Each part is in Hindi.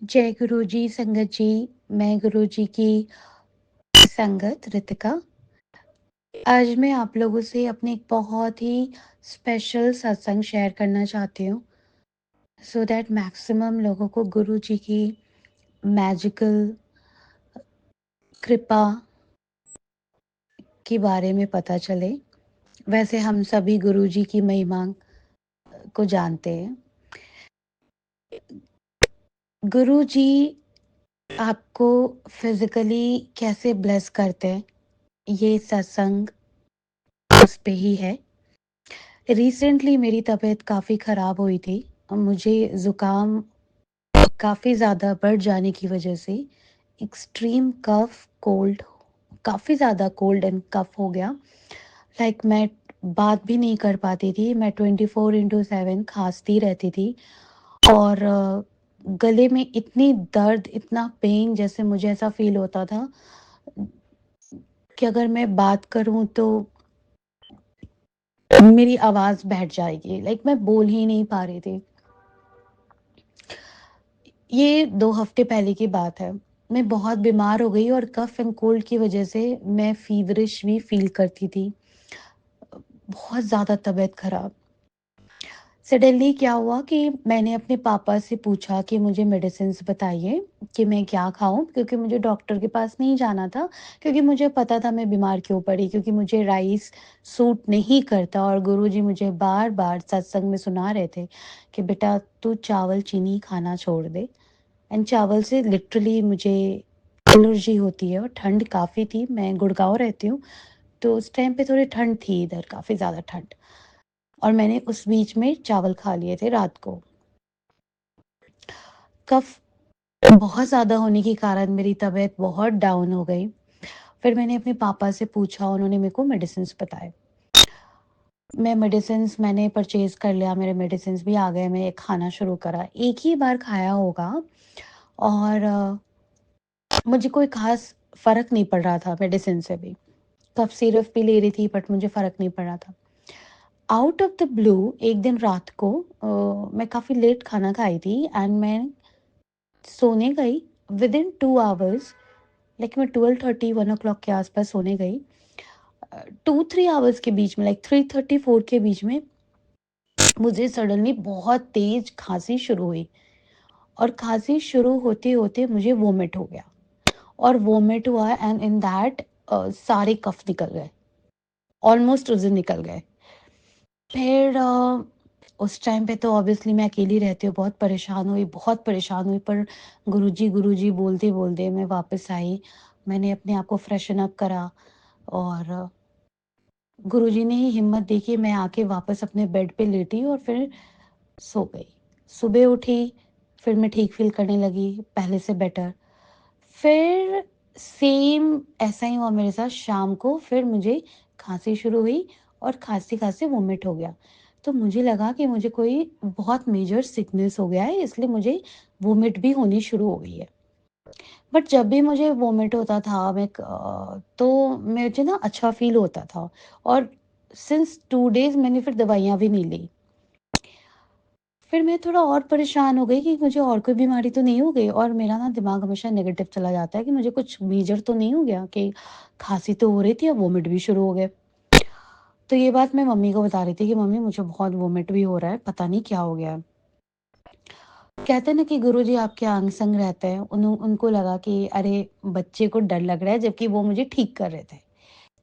जय गुरु जी, संगत जी। मैं गुरु जी की संगत रितिका। आज मैं आप लोगों से अपने एक बहुत ही स्पेशल सत्संग शेयर करना चाहती हूँ, सो दैट मैक्सिमम लोगों को गुरु जी की मैजिकल कृपा के बारे में पता चले। वैसे हम सभी गुरु जी की महिमा को जानते हैं। गुरु जी आपको फिजिकली कैसे ब्लेस करते हैं, ये सत्संग उस पे ही है। रिसेंटली मेरी तबीयत काफ़ी ख़राब हुई थी। मुझे ज़ुकाम काफ़ी ज़्यादा बढ़ जाने की वजह से एक्सट्रीम कफ़, कोल्ड, काफ़ी ज़्यादा कोल्ड एंड कफ़ हो गया। मैं बात भी नहीं कर पाती थी। मैं 24/7 खाँसती रहती थी और गले में इतनी दर्द, इतना पेन, जैसे मुझे ऐसा फ़ील होता था कि अगर मैं बात करूँ तो मेरी आवाज़ बैठ जाएगी। मैं बोल ही नहीं पा रही थी। ये 2 हफ्ते पहले की बात है। मैं बहुत बीमार हो गई और कफ़ एंड कोल्ड की वज़ह से मैं फ़ीवरिश भी फ़ील करती थी। बहुत ज़्यादा तबीयत ख़राब। सडनली क्या हुआ कि मैंने अपने पापा से पूछा कि मुझे मेडिसिन्स बताइए कि मैं क्या खाऊँ? क्योंकि मुझे डॉक्टर के पास नहीं जाना था, क्योंकि मुझे पता था मैं बीमार क्यों पड़ी, क्योंकि मुझे राइस सूट नहीं करता और गुरुजी मुझे बार-बार सत्संग में सुना रहे थे कि बेटा तू चावल, चीनी खाना छोड़ दे। एंड चावल से लिटरली मुझे एलर्जी होती है और ठंड काफ़ी थी। मैं गुड़गाँव रहती हूँ, तो उस टाइम पे थोड़ी ठंड थी इधर, काफ़ी ज़्यादा ठंड, और मैंने उस बीच में चावल खा लिए थे रात को। कफ़ बहुत ज़्यादा होने के कारण मेरी तबीयत बहुत डाउन हो गई। फिर मैंने अपने पापा से पूछा, उन्होंने मेरे को मेडिसिन्स बताए। मैंने परचेज़ कर लिया, मेरे मेडिसिन्स भी आ गए, मैं खाना शुरू करा। एक ही बार खाया होगा और मुझे कोई ख़ास फ़र्क नहीं पड़ रहा था मेडिसिन से भी। कफ़ सिरप भी ले रही थी बट मुझे फ़र्क नहीं पड़ रहा था। आउट ऑफ द ब्लू एक दिन रात को मैं काफ़ी लेट खाना खाई थी एंड मैं सोने गई। विदिन 2 आवर्स, मैं 12:30 1 o'clock के आस-पास सोने गई। 2-3 आवर्स के बीच में, 3:30-4 के बीच में मुझे सडनली बहुत तेज़ खाँसी शुरू हुई और खाँसी शुरू होते-होते मुझे वोमिट हो गया और वोमिट हुआ एंड इन दैट सारे कफ निकल गए, ऑलमोस्ट उस दिन निकल गए। फिर उस टाइम पे तो ऑब्वियसली मैं अकेली रहती हूँ, बहुत परेशान हुई, पर गुरुजी बोलते-बोलते मैं वापस आई। मैंने अपने आप को फ्रेशन अप करा और गुरुजी ने ही हिम्मत दी कि मैं आके वापस अपने बेड पे लेटी और फिर सो गई। सुबह उठी, फिर मैं ठीक फ़ील करने लगी, पहले से बेटर। फिर सेम ऐसा ही हुआ मेरे साथ, शाम को फिर मुझे खाँसी शुरू हुई और खाँसते-खाँसते वोमिट हो गया। तो मुझे लगा कि मुझे कोई बहुत मेजर सिकनेस हो गया है, इसलिए मुझे वोमिट भी होनी शुरू हो गई है। बट जब भी मुझे वोमिट होता था, तो मुझे ना अच्छा फ़ील होता था और सिंस 2 डेज़ मैंने फिर दवाइयाँ भी नहीं ली। फिर मैं थोड़ा और परेशान हो गई कि मुझे और कोई बीमारी तो नहीं हो गई, और मेरा ना दिमाग हमेशा नेगेटिव चला जाता है कि मुझे कुछ मेजर तो नहीं हो गया, कि खाँसी तो हो रही थी, अब वोमिट भी शुरू हो गए। तो ये बात मैं मम्मी को बता रही थी कि मम्मी मुझे बहुत वोमिट भी हो रहा है, पता नहीं क्या हो गया है। कहते हैं ना कि गुरुजी आपके अंग-संग रहते हैं, उनको लगा कि अरे बच्चे को डर लग रहा है, जबकि वो मुझे ठीक कर रहे थे।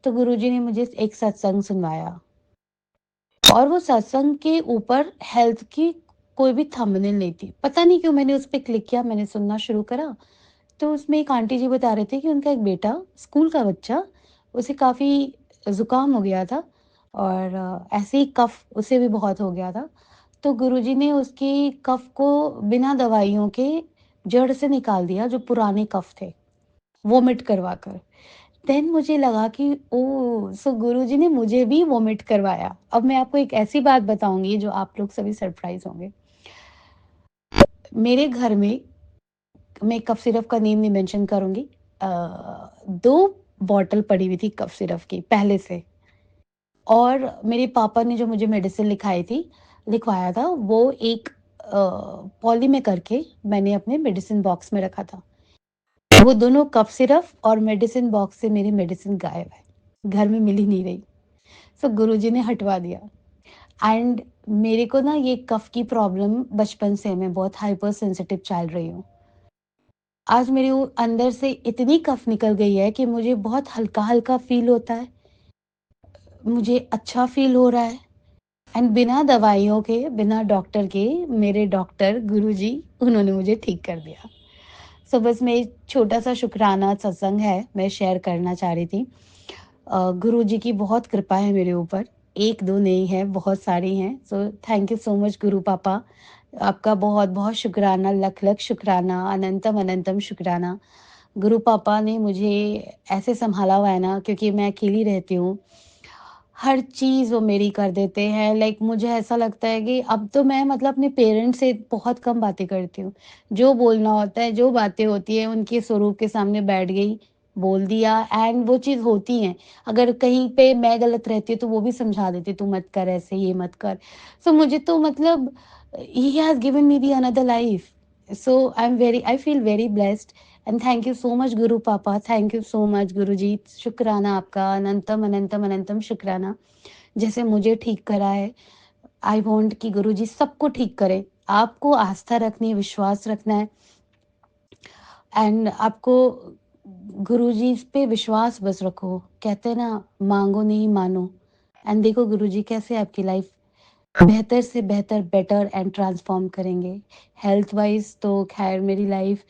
तो गुरुजी ने मुझे एक सत्संग सुनवाया और वो सत्संग के ऊपर हेल्थ की कोई भी थंबनेल नहीं थी। पता नहीं क्यों मैंने उस पे क्लिक किया, मैंने सुनना शुरू करा, तो उसमें एक आंटी जी बता रहे थे कि उनका एक बेटा, स्कूल का बच्चा, उसे काफ़ी ज़ुकाम हो गया था और ऐसे ही कफ़ उसे भी बहुत हो गया था। तो गुरुजी ने उसकी कफ़ को बिना दवाइयों के जड़ से निकाल दिया, जो पुराने कफ़ थे, वोमिट करवा कर। देन मुझे लगा कि ओह! सो गुरुजी ने मुझे भी वोमिट करवाया। अब मैं आपको एक ऐसी बात बताऊँगी जो आप लोग सभी सरप्राइज़ होंगे। मेरे घर में, मैं कफ सिरप का नेम नहीं मेंशन करूँगी, 2 बॉटल पड़ी हुई थी कफ सिरप की पहले से, और मेरे पापा ने जो मुझे मेडिसिन लिखाया था, वो एक पॉली में करके मैंने अपने मेडिसिन बॉक्स में रखा था। वो दोनों कफ सिरप और मेडिसिन बॉक्स से मेरी मेडिसिन गायब है, घर में मिल ही नहीं रही। सो गुरुजी ने हटवा दिया। एंड मेरे को ना ये कफ की प्रॉब्लम बचपन से है, मैं बहुत हाइपर सेंसिटिव चाइल्ड रही हूँ। आज मेरे वो अंदर से इतनी कफ निकल गई है कि मुझे बहुत हल्का-हल्का फ़ील होता है, मुझे अच्छा फ़ील हो रहा है एंड बिना दवाइयों के, बिना डॉक्टर के, मेरे डॉक्टर गुरुजी उन्होंने मुझे ठीक कर दिया। सो बस मैं एक छोटा-सा शुकराना सत्संग है, मैं शेयर करना चाह रही थी। गुरुजी की बहुत कृपा है मेरे ऊपर, 1-2 नहीं है, बहुत सारी हैं। So thank you so much गुरु पापा, आपका बहुत-बहुत शुकराना, लख-लख शुकराना, अनंतम-अनंतम शुकराना। गुरु पापा ने मुझे ऐसे सँभाला हुआ है ना, क्योंकि मैं अकेली रहती हूँ, हर चीज़ वो मेरी कर देते हैं। लाइक मुझे ऐसा लगता है कि अब तो मैं मतलब अपने पेरेंट्स से बहुत कम बातें करती हूँ। जो बोलना होता है, जो बातें होती हैं, उनके स्वरूप के सामने बैठ गई, बोल दिया एंड वो चीज़ होती हैं। अगर कहीं पे मैं गलत रहती हूँ, तो वो भी समझा देती, "तू मत कर ऐसे, ये मत कर।" सो मुझे तो मतलब he has given me the another life. So I feel very blessed and thank you so much गुरु पापा, थैंक यू सो मच गुरुजी, शुक्राना आपका, अनंतम, अनंतम, अनंतम शुक्राना। जैसे मुझे ठीक करा है, आई वांट कि गुरुजी सबको ठीक करें। आपको आस्था रखनी है, विश्वास रखना है एंड आपको गुरुजी पे विश्वास बस रखो। कहते हैं ना, माँगो नहीं मानो एंड देखो गुरुजी कैसे आपकी लाइफ बेहतर से बेहतर, बेटर एंड ट्रांसफॉर्म करेंगे। हेल्थ वाइज़ तो ख़ैर मेरी लाइफ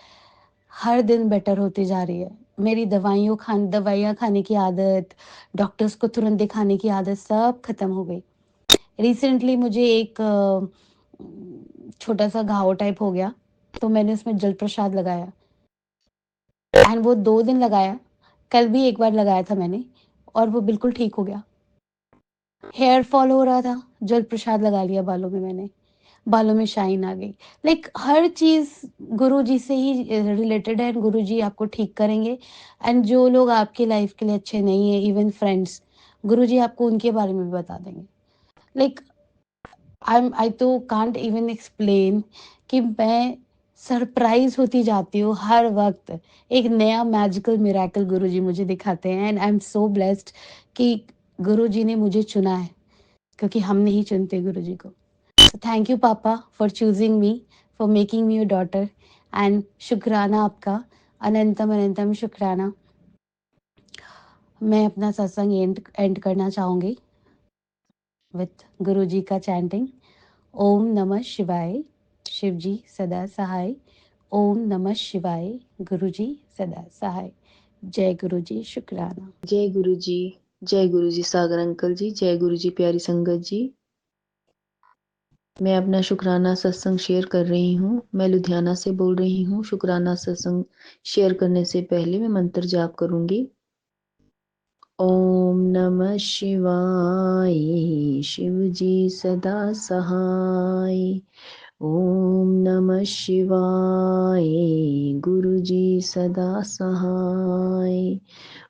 हर दिन बेटर होती जा रही है। मेरी दवाइयाँ खाने की आदत, डॉक्टर्स को तुरंत दिखाने की आदत सब खत्म हो गई। रिसेंटली मुझे एक छोटा-सा घाव टाइप हो गया, तो मैंने उसमें जल प्रसाद लगाया एंड वो 2 दिन लगाया, कल भी 1 बार लगाया था मैंने और वो बिल्कुल ठीक हो गया। हेयर फॉल हो रहा था, जल प्रसाद लगा लिया बालों में मैंने। बालों में शाइन आ गई। लाइक हर चीज़ गुरुजी से ही रिलेटेड है, गुरुजी आपको ठीक करेंगे एंड जो लोग आपकी लाइफ के लिए अच्छे नहीं हैं, इवन फ्रेंड्स, गुरुजी आपको उनके बारे में भी बता देंगे। लाइक आई तो कांट इवन एक्सप्लेन कि मैं सरप्राइज़ होती जाती हूँ हर वक़्त। एक नया मैजिकल मिरेकल गुरुजी मुझे दिखाते हैं and I am so blessed कि गुरुजी ने मुझे चुना है, क्योंकि हम नहीं चुनते गुरुजी को। थैंक यू पापा for choosing me, for making me your daughter and शुक्राना आपका, अनंतम अनंतम शुक्राना। मैं अपना सत्संग एंड एंड करना चाहूँगी विथ गुरुजी का चैंटिंग। ओम नमः शिवाय, शिव जी सदा सहाय। ओम नमः शिवाय, गुरुजी सदा सहाय। जय गुरुजी, शुक्राना। जय गुरु जी, जय गुरु जी सागर अंकल जी, जय गुरु जी प्यारी संगत जी। मैं अपना शुक्राना सत्संग शेयर कर रही हूँ। मैं लुधियाना से बोल रही हूँ। शुक्राना सत्संग शेयर करने से पहले मैं मंत्र जाप करूंगी। ओम नमः शिवाय, शिव जी सदा सहाय। ओम नमः शिवाय, गुरु जी सदा सहाय।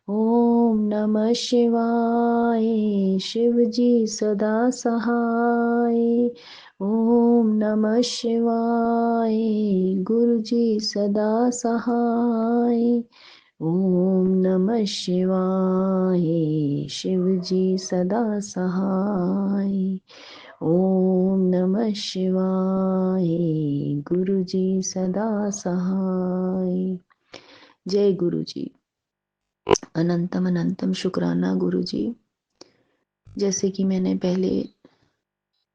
ओम नमः शिवाय, शिव जी सदा सहाय। ओम नमः शिवाय, गुरु जी सदा सहाय। ओम नमः शिवाय, शिव जी सदा सहाय। ओम नमः शिवाय, गुरु जी सदा सहाय। जय गुरु जी, अनंतम अनंतम शुक्राना गुरु जी। जैसे कि मैंने पहले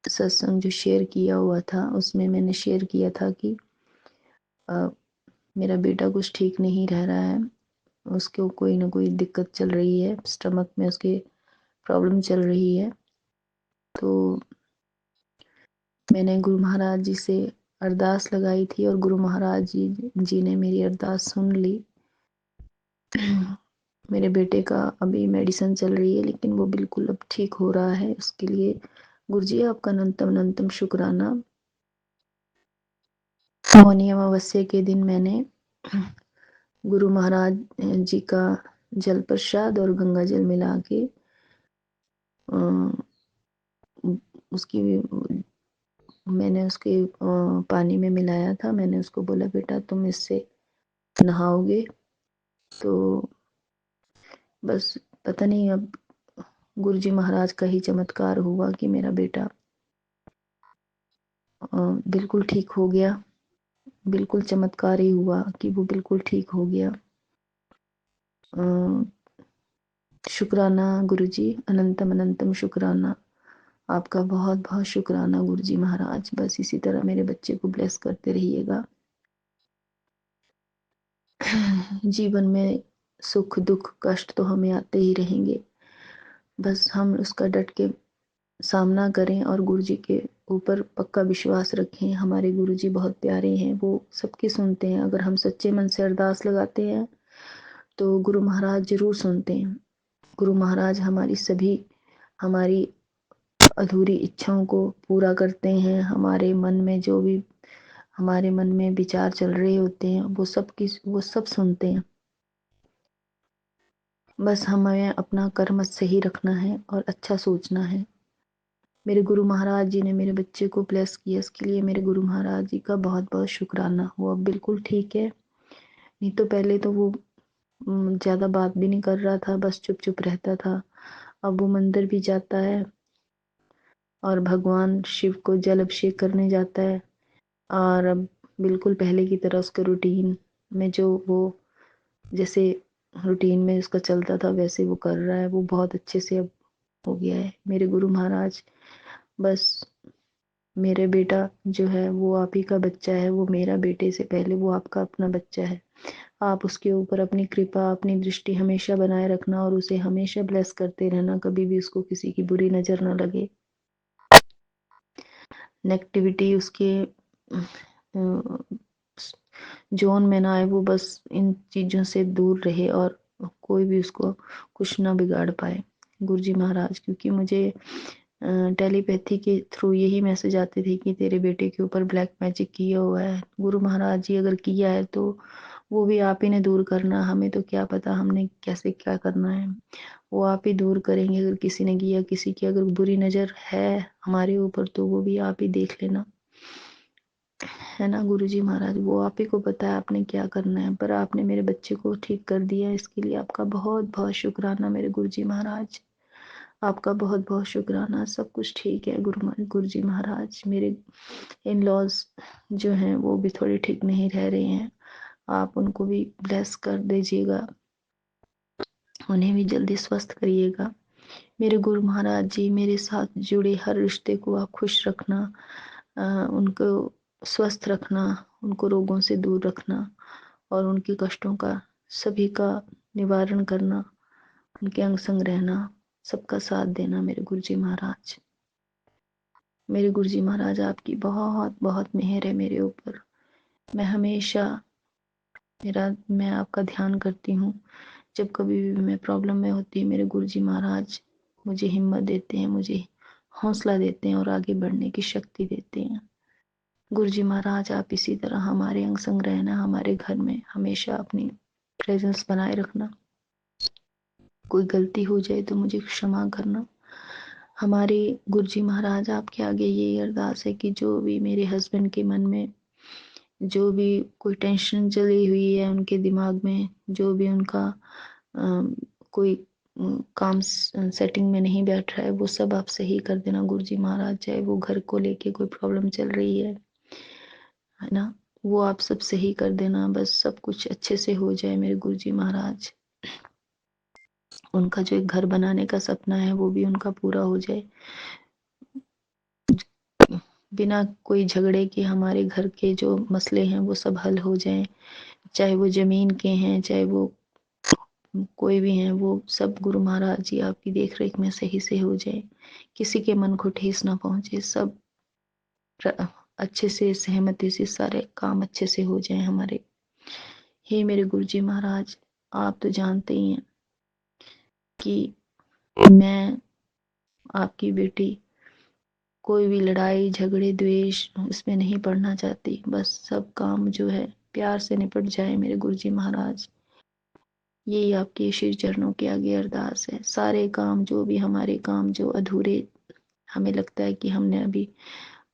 सत्संग जो शेयर किया हुआ था उसमें मैंने शेयर किया था कि मेरा बेटा कुछ ठीक नहीं रह रहा है, उसको कोई ना कोई दिक्कत चल रही है, स्टमक में उसके प्रॉब्लम चल रही है। तो मैंने गुरु महाराज जी से अरदास लगाई थी और गुरु महाराज जी ने मेरी अरदास सुन ली। मेरे बेटे का अभी मेडिसिन चल रही है लेकिन वो बिल्कुल अब ठीक हो रहा है। उसके लिए गुरु जी आपका अनंतम अनंतम शुक्राना। मौनी अमावस्या के दिन मैंने गुरु महाराज जी का जल प्रसाद और गंगा जल मिला के उसकी मैंने उसके पानी में मिलाया था। मैंने उसको बोला बेटा तुम इससे नहाओगे, तो बस पता नहीं अब गुरुजी महाराज का ही चमत्कार हुआ कि मेरा बेटा बिल्कुल ठीक हो गया। बिल्कुल चमत्कार ही हुआ कि वो बिल्कुल ठीक हो गया। शुक्राना गुरुजी, अनंतम अनंतम शुक्राना। आपका बहुत बहुत शुक्राना गुरुजी महाराज। बस इसी तरह मेरे बच्चे को ब्लेस करते रहिएगा। जीवन में सुख दुख कष्ट तो हमें आते ही रहेंगे, बस हम उसका डट के सामना करें और गुरुजी के ऊपर पक्का विश्वास रखें। हमारे गुरुजी बहुत प्यारे हैं, वो सबकी सुनते हैं। अगर हम सच्चे मन से अरदास लगाते हैं तो गुरु महाराज जरूर सुनते हैं। गुरु महाराज हमारी अधूरी इच्छाओं को पूरा करते हैं। हमारे मन में विचार चल रहे होते हैं, वो सब सुनते हैं। बस हमें अपना कर्म सही रखना है और अच्छा सोचना है। मेरे गुरु महाराज जी ने मेरे बच्चे को ब्लेस किया, इसके लिए मेरे गुरु महाराज जी का बहुत बहुत शुक्राना। वो अब बिल्कुल ठीक है। नहीं तो पहले तो वो ज़्यादा बात भी नहीं कर रहा था, बस चुप चुप रहता था। अब वो मंदिर भी जाता है और भगवान शिव को जल अभिषेक करने जाता है। और अब बिल्कुल पहले की तरह उसके रूटीन में जो वो जैसे रूटीन में उसका चलता था वैसे वो कर रहा है। वो बहुत अच्छे से अब हो गया है। मेरे गुरु महाराज, बस मेरे बेटा जो है वो आप ही का बच्चा है। वो मेरा बेटे से पहले वो आपका अपना बच्चा है। आप उसके ऊपर अपनी कृपा, अपनी दृष्टि हमेशा बनाए रखना और उसे हमेशा ब्लेस करते रहना। कभी भी उसको किसी की बुरी नजर ना लगे, नेगेटिविटी उसके जोन में ना आए। वो बस इन चीज़ों से दूर रहे और कोई भी उसको कुछ ना बिगाड़ पाए। गुरुजी महाराज, क्योंकि मुझे टेलीपैथी के थ्रू यही मैसेज आते थे कि तेरे बेटे के ऊपर ब्लैक मैजिक किया हुआ है। गुरु महाराज जी अगर किया है तो वो भी आप ही ने दूर करना। हमें तो क्या पता हमने कैसे क्या करना है, वो आप ही दूर करेंगे। अगर किसी ने किया, किसी की अगर बुरी नज़र है हमारे ऊपर तो वो भी आप ही देख लेना, है ना गुरुजी महाराज। वो आप ही को पता है आपने क्या करना है, पर आपने मेरे बच्चे को ठीक कर दिया, इसके लिए आपका बहुत बहुत शुक्राना मेरे गुरुजी महाराज। आपका बहुत बहुत शुक्राना। सब कुछ ठीक है गुरुजी महाराज। मेरे इन लॉज जो हैं वो भी थोड़े ठीक नहीं रह रहे हैं, आप उनको भी ब्लेस कर दीजिएगा, उन्हें भी जल्दी स्वस्थ करिएगा। मेरे गुरु महाराज जी, मेरे साथ जुड़े हर रिश्ते को आप खुश रखना, उनको स्वस्थ रखना, उनको रोगों से दूर रखना और उनके कष्टों का सभी का निवारण करना, उनके अंग संग रहना, सबका साथ देना मेरे गुरुजी महाराज। मेरे गुरुजी महाराज, आपकी बहुत बहुत मेहर है मेरे ऊपर। मैं हमेशा मैं आपका ध्यान करती हूँ। जब कभी भी मैं प्रॉब्लम में होती हूँ, मेरे गुरुजी महाराज मुझे हिम्मत देते हैं, मुझे हौसला देते हैं और आगे बढ़ने की शक्ति देते हैं। गुरुजी महाराज, आप इसी तरह हमारे अंग संग रहना, हमारे घर में हमेशा अपनी प्रेजेंस बनाए रखना। कोई गलती हो जाए तो मुझे क्षमा करना। हमारे गुरुजी महाराज, आपके आगे यही अरदास है कि जो भी मेरे हस्बैंड के मन में जो भी कोई टेंशन चली हुई है उनके दिमाग में, जो भी उनका कोई काम सेटिंग में नहीं बैठ रहा है, वो सब आप सही कर देना गुरुजी महाराज। चाहे वो घर को लेके कोई प्रॉब्लम चल रही है ना, वो आप सब सही कर देना। बस सब कुछ अच्छे से हो जाए मेरे गुरुजी महाराज। उनका जो एक घर बनाने का सपना है वो भी उनका पूरा हो जाए, बिना कोई झगड़े के हमारे घर के जो मसले हैं वो सब हल हो जाएं। चाहे वो जमीन के हैं, चाहे वो कोई भी हैं, वो सब गुरु महाराज जी आपकी देख रेख में सही से हो जाए। किसी के मन को ठेस ना पहुंचे, सब अच्छे से सहमति से सारे काम अच्छे से हो जाए हमारे। हे मेरे गुरुजी महाराज, आप तो जानते ही हैं कि मैं आपकी बेटी कोई भी लड़ाई झगड़े द्वेष इसमें नहीं पड़ना चाहती। बस सब काम जो है प्यार से निपट जाए मेरे गुरुजी महाराज। यही आपके श्री चरणों के आगे अरदास है। सारे काम जो भी हमारे काम जो अधूरे हमें लगता है कि हमने अभी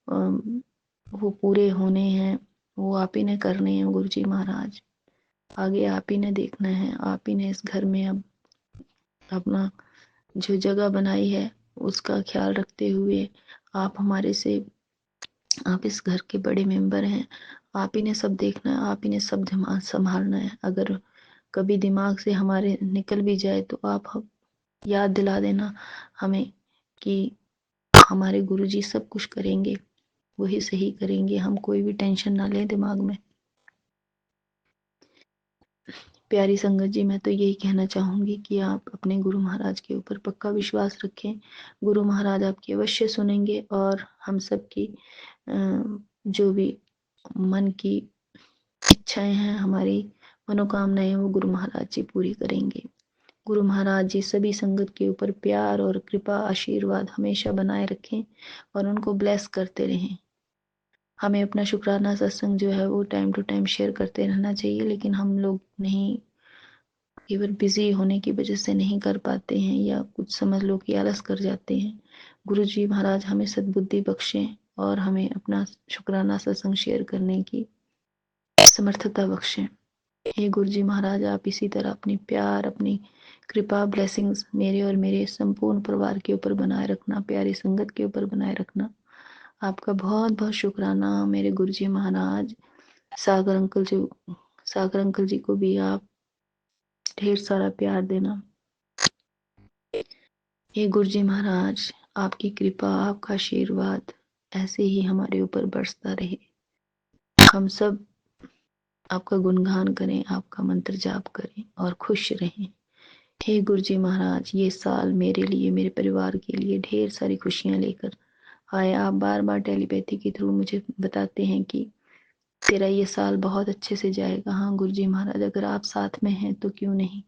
वो पूरे होने हैं, वो आप ही ने करने हैं गुरुजी महाराज। आगे आप ही ने देखना है, आप ही ने इस घर में अब अपना जो जगह बनाई है उसका ख्याल रखते हुए आप इस घर के बड़े मेंबर हैं, आप ही ने सब देखना है, आप ही ने सब दिमाग संभालना है। अगर कभी दिमाग से हमारे निकल भी जाए तो आप याद दिला देना हमें कि हमारे गुरुजी सब कुछ करेंगे, वही सही करेंगे, हम कोई भी टेंशन ना लें दिमाग में। प्यारी संगत जी, मैं तो यही कहना चाहूंगी कि आप अपने गुरु महाराज के ऊपर पक्का विश्वास रखें। गुरु महाराज आपकी अवश्य सुनेंगे और हम सब की जो भी मन की इच्छाएं हैं, हमारी मनोकामनाएं, वो गुरु महाराज जी पूरी करेंगे। गुरु महाराज जी सभी संगत के ऊपर प्यार और कृपा आशीर्वाद हमेशा बनाए रखें और उनको ब्लेस करते रहें। हमें अपना शुक्राना सत्संग जो है वो टाइम टू टाइम शेयर करते रहना चाहिए, लेकिन हम लोग नहीं, केवल बिजी होने की वजह से नहीं कर पाते हैं, या कुछ समझ लो कि आलस कर जाते हैं। गुरु जी महाराज हमें सद्बुद्धि बख्शें और हमें अपना शुक्राना सत्संग शेयर करने की समर्थता बख्शें। हे गुरु जी महाराज, आप इसी तरह अपनी प्यार, अपनी कृपा, ब्लेसिंग्स मेरे और मेरे संपूर्ण परिवार के ऊपर बनाए रखना, प्यारी संगत के ऊपर बनाए रखना। आपका बहुत बहुत शुक्राना मेरे गुरु जी महाराज। सागर अंकल जी को भी आप ढेर सारा प्यार देना। हे गुरु जी महाराज, आपकी कृपा, आपका आशीर्वाद ऐसे ही हमारे ऊपर बरसता रहे। हम सब आपका गुणगान करें, आपका मंत्र जाप करें और खुश रहें। हे गुरु जी महाराज, ये साल मेरे लिए, मेरे परिवार के लिए ढेर सारी खुशियां लेकर आए। आप बार बार टेलीपैथी के थ्रू मुझे बताते हैं कि तेरा ये साल बहुत अच्छे से जाएगा। हाँ गुरु जी महाराज, अगर आप साथ में हैं तो क्यों नहीं,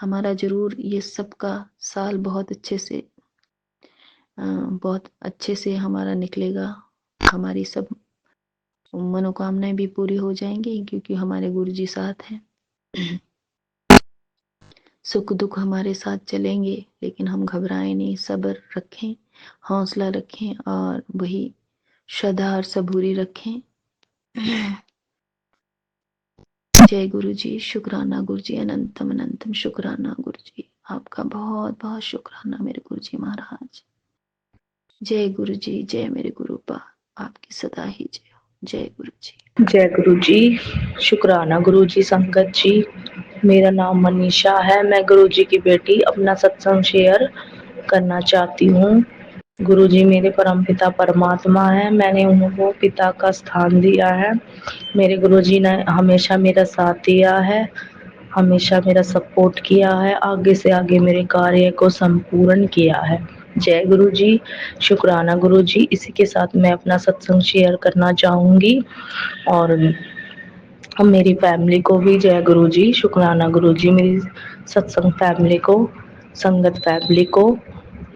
हमारा जरूर ये सबका साल बहुत अच्छे से हमारा निकलेगा। हमारी सब मनोकामनाएं भी पूरी हो जाएंगी क्योंकि हमारे गुरु जी साथ हैं। सुख दुख हमारे साथ चलेंगे, लेकिन हम घबराएं नहीं, सब्र रखें, हौसला रखें और वही श्रद्धा और सबूरी रखें। जय गुरु जी, शुक्राना गुरु जी, अनंतम अनंतम शुक्राना गुरु जी, आपका बहुत बहुत शुक्राना मेरे गुरु जी महाराज। जय गुरु जी, जय मेरे गुरुपा, आपकी सदा ही जय हो। जय गुरु जी। जय गुरु जी, शुक्राना गुरु जी। संगत जी, मेरा नाम मनीषा है, मैं गुरु जी की बेटी अपना सत्संग शेयर करना चाहती हूँ। गुरु जी मेरे परमपिता परमात्मा है, मैंने उनको पिता का स्थान दिया है। मेरे गुरु जी ने हमेशा मेरा साथ दिया है, हमेशा मेरा सपोर्ट किया है, आगे से आगे मेरे कार्य को संपूर्ण किया है। जय गुरु जी, शुक्राना गुरु जी। इसी के साथ मैं अपना सत्संग शेयर करना चाहूँगी और मेरी फैमिली को भी जय गुरु जी, शुक्राना गुरु जी। मेरी सत्संग फैमिली को, संगत फैमिली को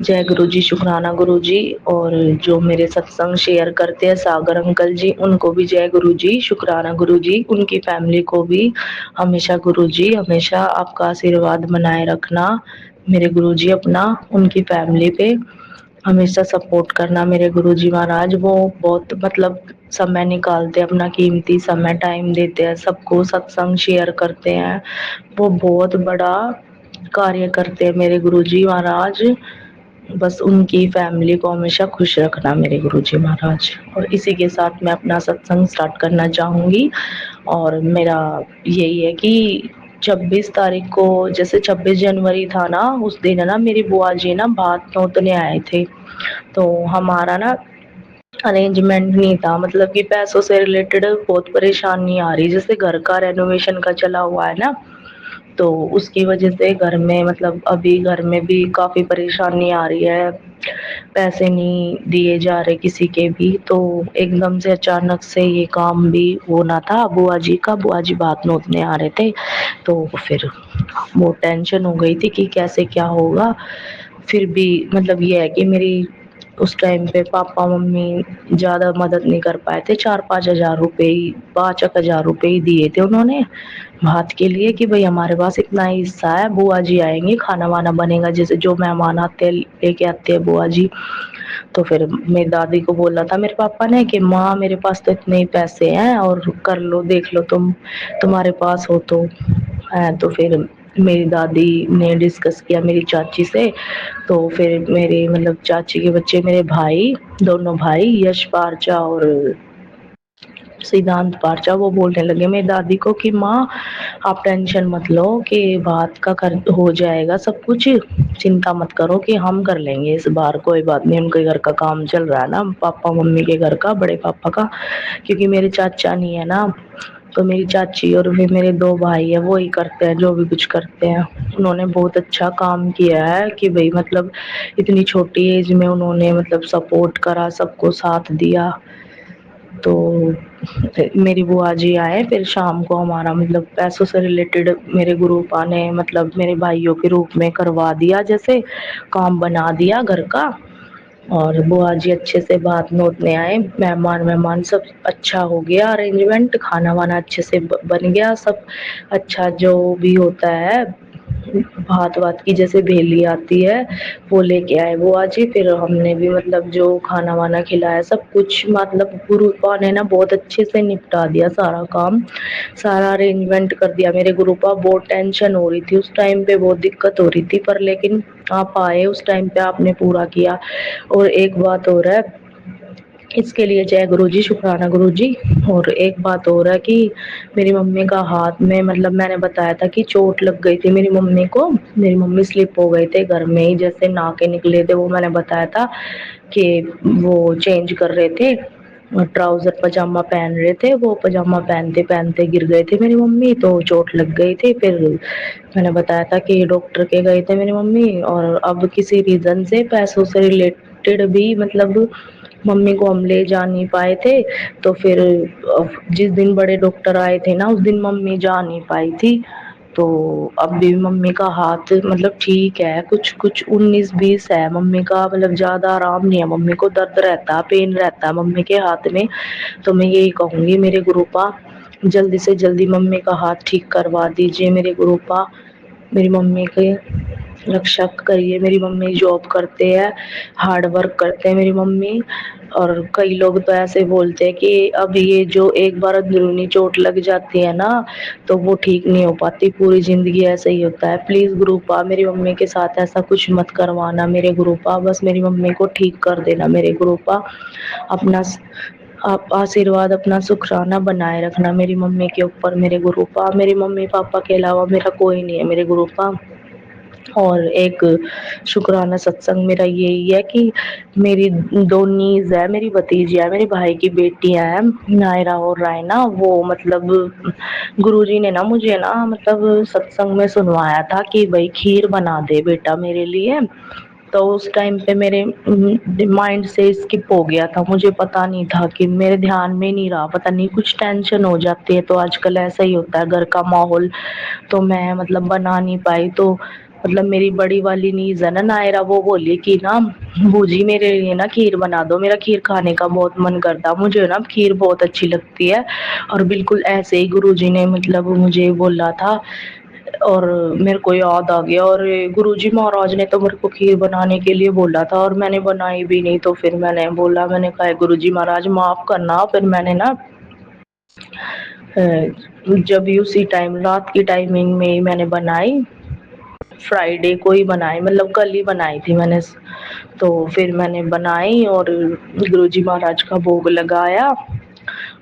जय गुरु जी, शुक्राना गुरु जी। और जो मेरे सत्संग शेयर करते हैं सागर अंकल जी, उनको भी जय गुरु जी, शुक्राना गुरु जी। उनकी फैमिली को भी हमेशा गुरु जी, हमेशा आपका आशीर्वाद बनाए रखना मेरे गुरु जी, अपना उनकी फैमिली पे हमेशा सपोर्ट करना मेरे गुरु जी महाराज। वो बहुत मतलब समय निकालते हैं, अपना कीमती समय टाइम देते हैं, सबको सत्संग शेयर करते हैं, वो बहुत बड़ा कार्य करते हैं मेरे गुरु जी महाराज। बस उनकी फैमिली को हमेशा खुश रखना मेरे गुरु जी महाराज। और इसी के साथ मैं अपना सत्संग स्टार्ट करना चाहूँगी। और मेरा यही है कि 26 तारीख को, जैसे 26 जनवरी था ना, उस दिन है ना मेरी बुआ जी ना भात नौतने आए थे, तो हमारा ना अरेंजमेंट नहीं था, मतलब कि पैसों से रिलेटेड बहुत परेशानी आ रही, जैसे घर का रेनोवेशन का चला हुआ है ना, तो उसकी वजह से घर में मतलब अभी घर में भी काफ़ी परेशानी आ रही है, पैसे नहीं दिए जा रहे किसी के भी। तो एकदम से अचानक से ये काम भी होना था बुआ जी का, बुआ जी बात नोतने आ रहे थे, तो फिर वो टेंशन हो गई थी कि कैसे क्या होगा। फिर भी मतलब ये है कि मेरी उस टाइम पे पापा मम्मी ज़्यादा मदद नहीं कर पाए थे, 5,000 रुपये ही दिए थे उन्होंने भात के लिए कि भाई हमारे पास इतना ही हिस्सा है, बुआ जी आएंगे, खाना वाना बनेगा, जैसे जो मेहमान आते हैं लेके आते हैं बुआ जी, तो फिर मेरी दादी को बोला था मेरे पापा ने कि माँ मेरे पास तो इतने ही पैसे हैं और कर लो, देख लो तुम, तुम्हारे पास हो तो है। तो फिर मेरी दादी ने डिस्कस किया मेरी चाची से, तो फिर मेरी मतलब चाची के बच्चे मेरे भाई, दोनों भाई यश पारचा और सिद्धांत पारचा, वो बोलने लगे मेरी दादी को कि माँ आप टेंशन मत लो कि बात का कर हो जाएगा सब कुछ, चिंता मत करो कि हम कर लेंगे इस बार, कोई बात नहीं। उनके घर का काम चल रहा है ना, पापा मम्मी के घर का, बड़े पापा का, क्योंकि मेरे चाचा नहीं है ना, तो मेरी चाची और फिर मेरे दो भाई है वो ही करते हैं जो भी कुछ करते हैं। उन्होंने बहुत अच्छा काम किया है कि भाई मतलब इतनी छोटी एज में उन्होंने मतलब सपोर्ट करा, सबको साथ दिया। तो मेरी बुआ जी आए फिर शाम को, हमारा मतलब पैसों से रिलेटेड मेरे गुरुपा ने मतलब मेरे भाइयों के रूप में करवा दिया, जैसे काम बना दिया घर का। और बुआ जी अच्छे से बात नोटने आए, मेहमान मेहमान सब अच्छा हो गया अरेंजमेंट, खाना वाना अच्छे से बन गया सब अच्छा, जो भी होता है भात वात की जैसे भेली आती है वो लेके आए बुआ जी। फिर हमने भी मतलब जो खाना वाना खिलाया सब कुछ, मतलब गुरुपा ने ना बहुत अच्छे से निपटा दिया सारा काम, सारा अरेंजमेंट कर दिया। मेरे गुरुपा बहुत टेंशन हो रही थी उस टाइम पे, बहुत दिक्कत हो रही थी, पर लेकिन आप आए उस टाइम पे, आपने पूरा किया। और एक बात और है, इसके लिए जय गुरु जी, शुक्राना गुरु जी। और एक बात और है कि मेरी मम्मी का हाथ में मतलब मैंने बताया था कि चोट लग गई थी मेरी मम्मी को, मेरी मम्मी स्लिप हो गए थे घर में ही, जैसे नहा के निकले थे, वो मैंने बताया था कि वो चेंज कर रहे थे, ट्राउजर पजामा पहन रहे थे, वो पजामा पहनते पहनते गिर गए थे मेरी मम्मी, तो चोट लग गई थी। फिर मैंने बताया था कि डॉक्टर के गए थे मेरी मम्मी, और अब किसी रीजन से पैसों से रिलेटेड भी मतलब मम्मी को हम ले जा नहीं पाए थे। तो फिर जिस दिन बड़े डॉक्टर आए थे ना उस दिन मम्मी जा नहीं पाई थी। तो अब भी मम्मी का हाथ मतलब ठीक है, कुछ कुछ 19-20 है मम्मी का, मतलब ज्यादा आराम नहीं है, मम्मी को दर्द रहता है, पेन रहता है मम्मी के हाथ में। तो मैं यही कहूंगी मेरे गुरुपा जल्दी से जल्दी मम्मी का हाथ ठीक करवा दीजिए मेरे गुरुपा, मेरी मम्मी के रक्षा करिए। मेरी मम्मी जॉब करते हैं, हार्ड वर्क करते हैं मेरी मम्मी। और कई लोग तो ऐसे बोलते हैं कि अब ये जो एक बार अंदरूनी चोट लग जाती है ना तो वो ठीक नहीं हो पाती, पूरी जिंदगी ऐसे ही होता है। प्लीज गुरुपा मेरी मम्मी के साथ ऐसा कुछ मत करवाना मेरे गुरुपा, बस मेरी मम्मी को ठीक कर देना मेरे गुरुपा। अपना आप आशीर्वाद अपना शुक्राना बनाए रखना मेरी मम्मी के ऊपर मेरे गुरुपा, मेरे मम्मी पापा के अलावा मेरा कोई नहीं है मेरे गुरुपा। और एक शुक्राना सत्संग मेरा यही है कि मेरी दो नीज है, मेरी भतीजी है, मेरे भाई की बेटियां हैं नायरा और रायना, वो मतलब गुरुजी ने ना मुझे ना मतलब सत्संग में सुनवाया था कि भाई खीर बना दे बेटा मेरे लिए। तो उस टाइम पे मेरे माइंड से स्किप हो गया था, मुझे पता नहीं था कि मेरे ध्यान में नहीं रहा, पता नहीं कुछ टेंशन हो जाती है तो आजकल ऐसा ही होता है घर का माहौल। तो मैं मतलब बना नहीं पाई। तो मतलब मेरी बड़ी वाली नीज है ना नायरा, वो बोली कि ना बूजी मेरे लिए ना खीर बना दो, मेरा खीर खाने का बहुत मन करता, मुझे ना खीर बहुत अच्छी लगती है। और बिल्कुल ऐसे ही गुरुजी ने मतलब मुझे बोला था और मेरे को याद आ गया, और गुरुजी महाराज ने तो मेरे को खीर बनाने के लिए बोला था और मैंने बनाई भी नहीं। तो फिर मैंने बोला, मैंने कहा गुरुजी महाराज माफ करना। फिर मैंने ना जब भी उसी टाइम रात की टाइमिंग में ही मैंने बनाई, फ्राइडे को ही बनाई, मतलब कल ही बनाई थी मैंने। तो फिर मैंने बनाई और गुरुजी महाराज का भोग लगाया,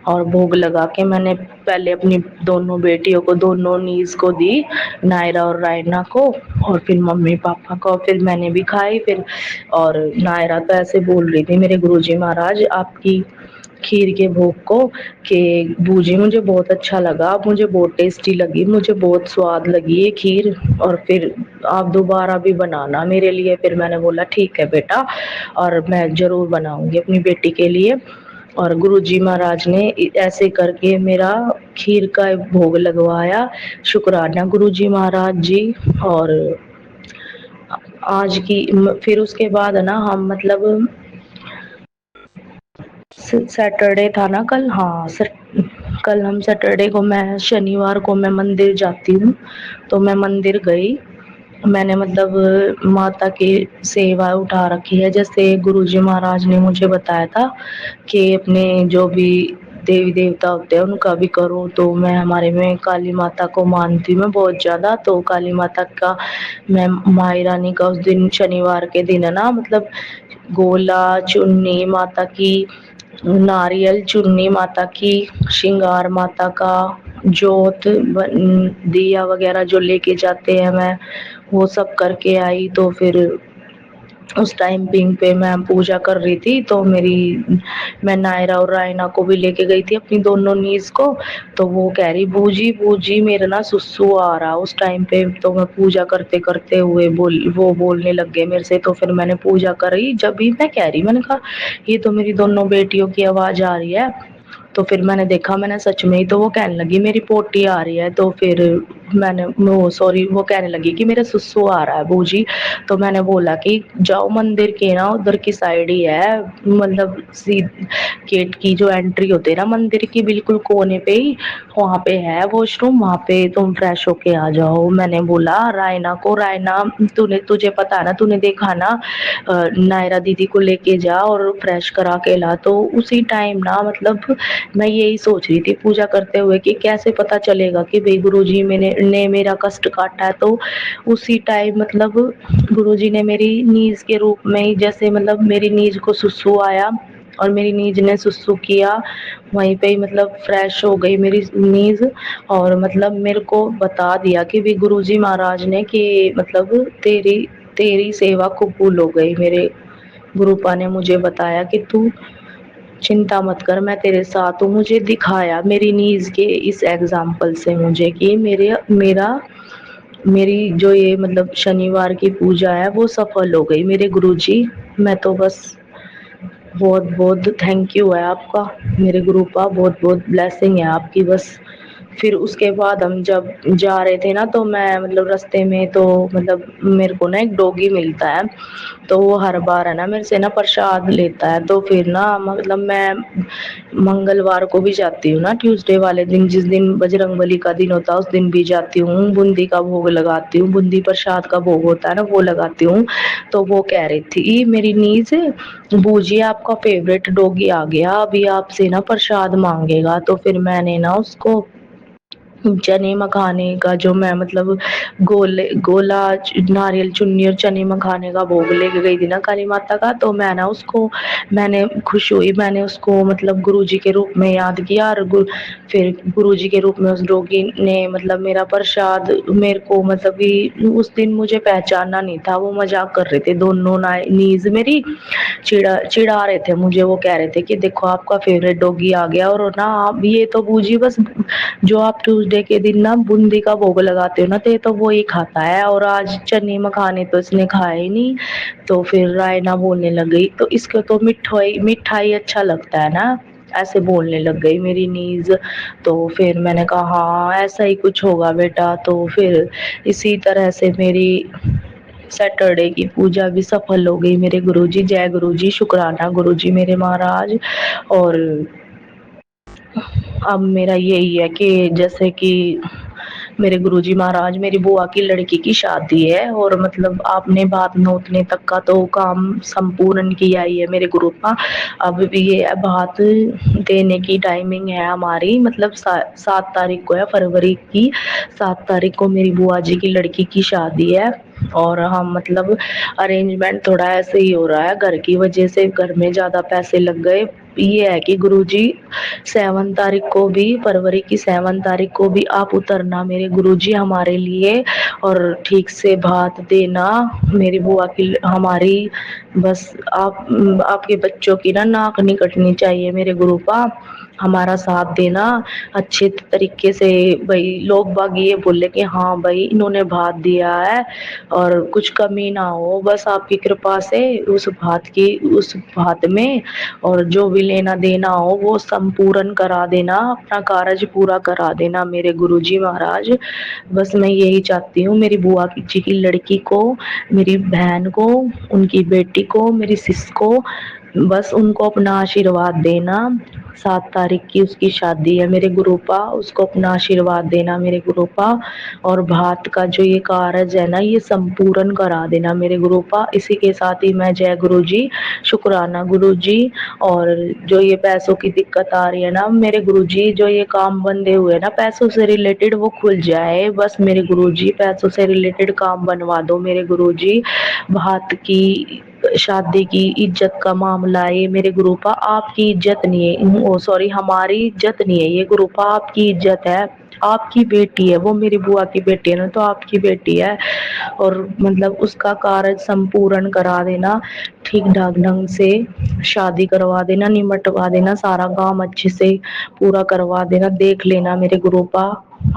और भोग लगा के मैंने पहले अपनी दोनों बेटियों को, दोनों नीज को दी, नायरा और रायना को, और फिर मम्मी पापा को, फिर मैंने भी खाई। फिर और नायरा तो ऐसे बोल रही थी मेरे गुरुजी महाराज आपकी खीर के भोग को कि बूजी मुझे बहुत अच्छा लगा, मुझे बहुत टेस्टी लगी, मुझे बहुत स्वाद लगी ये खीर, और फिर आप दोबारा भी बनाना मेरे लिए। फिर मैंने बोला ठीक है बेटा, और मैं जरूर बनाऊंगी अपनी बेटी के लिए। और गुरुजी महाराज ने ऐसे करके मेरा खीर का भोग लगवाया, शुक्राना गुरुजी महाराज जी। और आज की फिर उसके बाद है ना हम मतलब सैटरडे था ना कल, हाँ कल हम सैटरडे को, मैं शनिवार को मैं मंदिर जाती हूँ, तो मैं मंदिर गई मैंने मतलब माता की सेवा उठा रखी है। जैसे गुरुजी महाराज ने मुझे बताया था कि अपने जो भी देवी देवता होते हैं उनका भी करो, तो मैं हमारे में काली माता को मानती हूँ मैं बहुत ज़्यादा। तो काली माता का मैं माई रानी का उस दिन शनिवार के दिन है ना, मतलब गोला चुन्नी माता की, नारियल चुन्नी माता की, श्रृंगार माता का, जोत दिया वगैरह जो लेके जाते हैं मैं वो सब करके आई। तो फिर उस टाइम पिंग पे मैं पूजा कर रही थी, तो मैं नायरा और रायना को भी लेके गई थी अपनी दोनों नीज को। तो वो कह रही बूजी बूजी मेरा ना सुसु आ रहा उस टाइम पे। तो मैं पूजा करते करते हुए वो बोलने लग गए मेरे से। तो फिर मैंने पूजा करी, जब भी मैं कह रही मैंने कहा ये तो मेरी दोनों बेटियों की आवाज आ रही है। तो फिर मैंने देखा, मैंने सच में ही, तो वो कहने लगी मेरी पोटी आ रही है। तो फिर वो कहने लगी कि मेरा सुसु आ रहा है बूजी। तो मैंने बोला कि जाओ मंदिर के ना उधर की साइड ही है, मतलब गेट की जो एंट्री होती है ना मंदिर की बिल्कुल कोने पे ही, वहाँ पे है वॉशरूम, वहाँ पे तुम फ्रेश होके आ जाओ। मैंने बोला रायना को, रायना तुझे पता है ना, तूने देखा ना नायरा दीदी को लेके जा और फ्रेश करा के ला। तो उसी टाइम ना मतलब मैं यही सोच रही थी पूजा करते हुए कि कैसे पता चलेगा कि भाई गुरुजी ने मेरा कष्ट काटा है। तो उसी टाइम मतलब गुरुजी ने मेरी नीज के रूप में, जैसे मतलब मेरी नीज को सुसु आया और मेरी नीज ने सुसु किया, वहीं पे ही मतलब फ्रेश हो गई मेरी नीज। और मतलब मेरे को बता दिया कि भी गुरुजी महाराज ने कि मतलब तेरी तेरी सेवा कबूल हो गई। मेरे गुरुपा ने मुझे बताया कि तू चिंता मत कर, मैं तेरे साथ हूँ। मुझे दिखाया मेरी नीज के इस एग्जाम्पल से मुझे कि मेरी जो ये मतलब शनिवार की पूजा है वो सफल हो गई मेरे गुरुजी। मैं तो बस बहुत बहुत थैंक यू है आपका मेरे गुरुपा, बहुत बहुत ब्लेसिंग है आपकी बस। फिर उसके बाद हम जब जा रहे थे ना, तो मैं मतलब रास्ते में तो मतलब मेरे को ना एक डॉगी मिलता है, तो वो हर बार है ना मेरे से ना प्रसाद लेता है। तो फिर ना मतलब मैं मंगलवार को भी जाती हूँ ना, ट्यूसडे वाले दिन जिस दिन बजरंगबली का दिन होता है उस दिन भी जाती हूँ, बूंदी का भोग लगाती हूँ, बूंदी प्रसाद का भोग होता है ना वो लगाती हूँ। तो वो कह रही थी मेरी नीज बूजी आपका फेवरेट डॉगी आ गया, अभी आपसे ना प्रसाद मांगेगा। तो फिर मैंने ना उसको चने मखाने का जो मैं मतलब गोला नारियल चुन्नी और चने मखाने का भोग लेके गई थी ना काली माता का, तो मैंने खुश हुई, मैंने उसको मतलब गुरुजी के रूप में याद किया। और फिर गुरुजी के रूप में उस डॉगी ने मतलब मेरा प्रसाद मेरे को मतलब कि उस दिन मुझे पहचाना नहीं था। वो मजाक कर रहे थे दोनों नीज मेरी, चिढ़ा रहे थे मुझे। वो कह रहे थे कि देखो आपका फेवरेट डॉगी आ गया, और ना आप ये तो बूझी बस जो आप ट्यूसडे के दिन ना बूंदी का भोग लगाते हो ना तो वो ही खाता है, और आज चने मखाने तो इसने खाए ही नहीं। तो फिर रायना बोलने लग गई तो इसको तो मिठाई मिठाई अच्छा लगता है ना, ऐसे बोलने लग गई मेरी नीज। तो फिर मैंने कहा हाँ ऐसा ही कुछ होगा बेटा। तो फिर इसी तरह से मेरी सैटरडे की पूजा भी सफल हो गई मेरे गुरुजी। जय गुरुजी, शुक्राना गुरुजी मेरे महाराज। और अब मेरा यही है कि जैसे कि मेरे गुरुजी महाराज, मेरी बुआ की लड़की की शादी है, और मतलब आपने बात नोतने तक का तो काम संपूर्ण किया ही है मेरे गुरु का। अब भी ये बात देने की टाइमिंग है हमारी, मतलब 7 तारीख को है फरवरी की, 7 तारीख को मेरी बुआ जी की लड़की की शादी है। और हम मतलब अरेंजमेंट थोड़ा ऐसे ही हो रहा है, घर की वजह से घर में ज्यादा पैसे लग गए। ये है कि गुरुजी 7 तारीख को भी, फरवरी की 7 तारीख को भी आप उतरना मेरे गुरुजी हमारे लिए, और ठीक से भात देना मेरी बुआ की हमारी। बस आपके बच्चों की ना नाक नहीं कटनी चाहिए मेरे गुरुपा, हमारा साथ देना अच्छे तरीके से। भाई लोग बाग ये बोले कि हाँ भाई इन्होंने भात दिया है और कुछ कमी ना हो, बस आपकी कृपा से उस भात में और जो भी लेना देना हो वो संपूर्ण करा देना, अपना कार्य पूरा करा देना मेरे गुरुजी महाराज। बस मैं यही चाहती हूँ मेरी बुआ जी की लड़की को, मेरी बहन को, उनकी बेटी को, मेरी सिस को बस उनको अपना आशीर्वाद देना। 7 तारीख की उसकी शादी है मेरे गुरुपा, उसको अपना आशीर्वाद देना मेरे गुरुपा। और भात का जो ये कारज है ना, ये संपूर्ण करा देना मेरे गुरुपा। इसी के साथ ही मैं जय गुरु जी, शुक्राना गुरु जी। और जो ये पैसों की दिक्कत आ रही है ना मेरे गुरु जी, जो ये काम बंधे हुए ना पैसों से रिलेटेड, वो खुल जाए बस मेरे गुरु जी। पैसों से रिलेटेड काम बनवा दो मेरे गुरु जी। भात की शादी की इज्जत का मामला है ये मेरे गुरुपा, आपकी इज्जत नहीं है, ओ सॉरी हमारी इज्जत नहीं है ये गुरुपा, आपकी इज्जत है। आपकी बेटी है वो, मेरी बुआ की बेटी है ना, तो आपकी बेटी है। और मतलब उसका कार्य संपूर्ण करा देना, ठीक ढाक ढंग से शादी करवा देना, निमटवा देना, सारा काम अच्छे से पूरा करवा देना। देख लेना मेरे गुरुपा,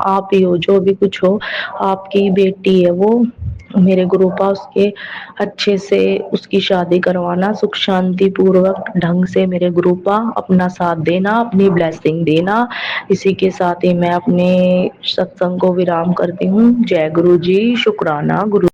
आप ही हो जो भी कुछ हो, आपकी बेटी है वो मेरे गुरुपा। उसके अच्छे से उसकी शादी करवाना, सुख शांति पूर्वक ढंग से मेरे गुरुपा। अपना साथ देना, अपनी ब्लेसिंग देना। इसी के साथ ही मैं अपने सत्संग को विराम करती हूँ। जय गुरु जी, शुक्राना गुरु।